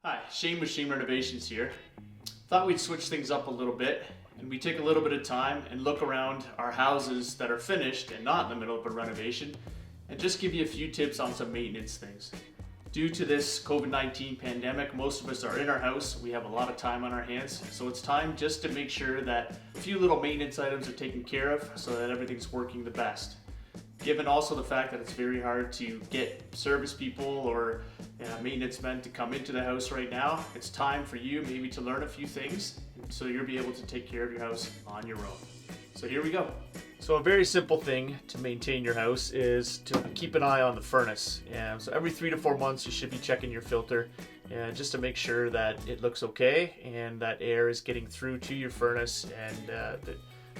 Hi, Shane with Renovations here. Thought we'd switch things up a little bit and we take a little bit of time and look around our houses that are finished and not in the middle of a renovation and just give you a few tips on some maintenance things. Due to this COVID-19 pandemic, most of us are in our house. We have a lot of time on our hands, so it's time just to make sure that a few little maintenance items are taken care of so that everything's working the best. Given also the fact that it's very hard to get service people or maintenance men to come into the house right now, it's time for you maybe to learn a few things so you'll be able to take care of your house on your own. So here we go. So a very simple thing to maintain your house is to keep an eye on the furnace. So every 3 to 4 months you should be checking your filter just to make sure that it looks okay and that air is getting through to your furnace and that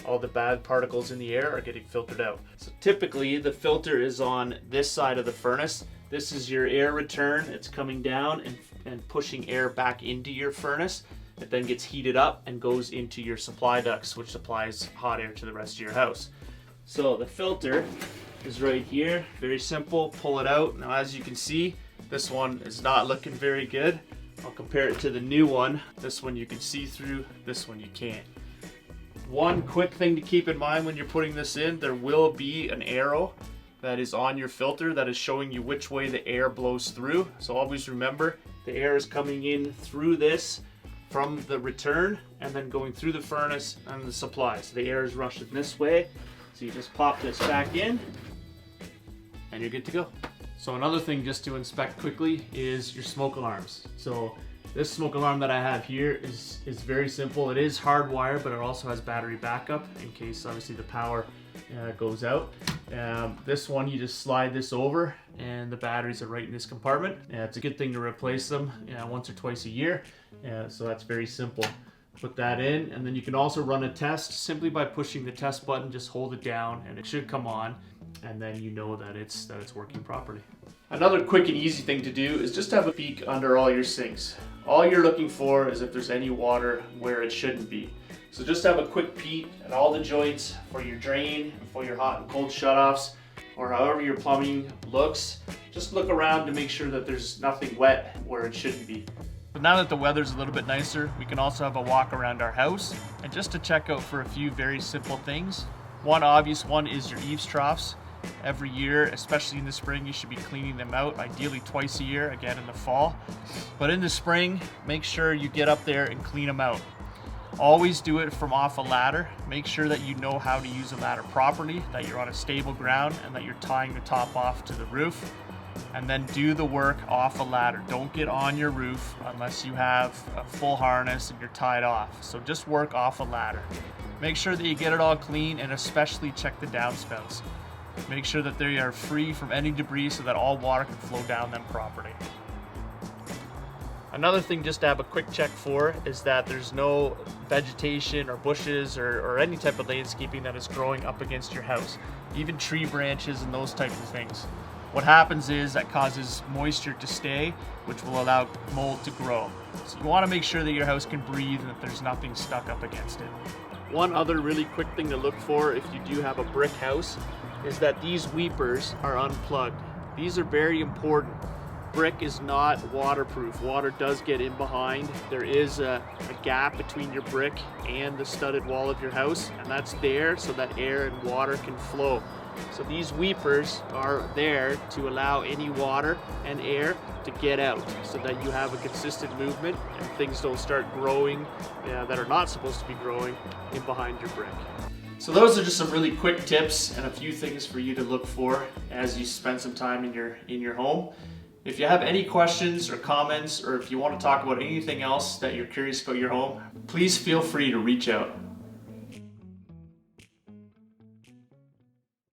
all the bad particles in the air are getting filtered out. So typically the filter is on this side of the furnace. This is your air return. It's coming down and pushing air back into your furnace. It then gets heated up and goes into your supply ducts, which supplies hot air to the rest of your house. So the filter is right here. Very simple. Pull it out. Now as you can see, this one is not looking very good. I'll compare it to the new one. This one you can see through, this one you can't. One quick thing to keep in mind when you're putting this in, there will be an arrow that is on your filter that is showing you which way the air blows through. So always remember, the air is coming in through this from the return and then going through the furnace and the supply. So the air is rushing this way. So you just pop this back in and you're good to go. So another thing just to inspect quickly is your smoke alarms. So this smoke alarm that I have here is very simple. It is hardwired, but it also has battery backup in case obviously the power goes out. This one, you just slide this over and the batteries are right in this compartment. It's a good thing to replace them once or twice a year. So that's very simple. Put that in, and then you can also run a test simply by pushing the test button. Just hold it down and it should come on, and then you know that it's working properly. Another quick and easy thing to do is just have a peek under all your sinks. All you're looking for is if there's any water where it shouldn't be. So just have a quick peek at all the joints for your drain, for your hot and cold shutoffs, or however your plumbing looks. Just look around to make sure that there's nothing wet where it shouldn't be. But now that the weather's a little bit nicer, we can also have a walk around our house and just to check out for a few very simple things. One obvious one is your eaves troughs. Every year, especially in the spring, you should be cleaning them out, ideally twice a year, again in the fall. But in the spring, make sure you get up there and clean them out. Always do it from off a ladder. Make sure that you know how to use a ladder properly, that you're on a stable ground, and that you're tying the top off to the roof. And then do the work off a ladder. Don't get on your roof unless you have a full harness and you're tied off. So just work off a ladder. Make sure that you get it all clean, and especially check the downspouts. Make sure that they are free from any debris so that all water can flow down them properly. Another thing just to have a quick check for is that there's no vegetation or bushes or any type of landscaping that is growing up against your house. Even tree branches and those types of things. What happens is that causes moisture to stay, which will allow mold to grow. So you want to make sure that your house can breathe and that there's nothing stuck up against it. One other really quick thing to look for if you do have a brick house is that these weepers are unplugged. These are very important. Brick is not waterproof. Water does get in behind. There is a gap between your brick and the studded wall of your house, and that's there so that air and water can flow. So these weepers are there to allow any water and air to get out so that you have a consistent movement and things don't start growing that are not supposed to be growing in behind your brick. So those are just some really quick tips and a few things for you to look for as you spend some time in your home. If you have any questions or comments, or if you want to talk about anything else that you're curious about your home, please feel free to reach out.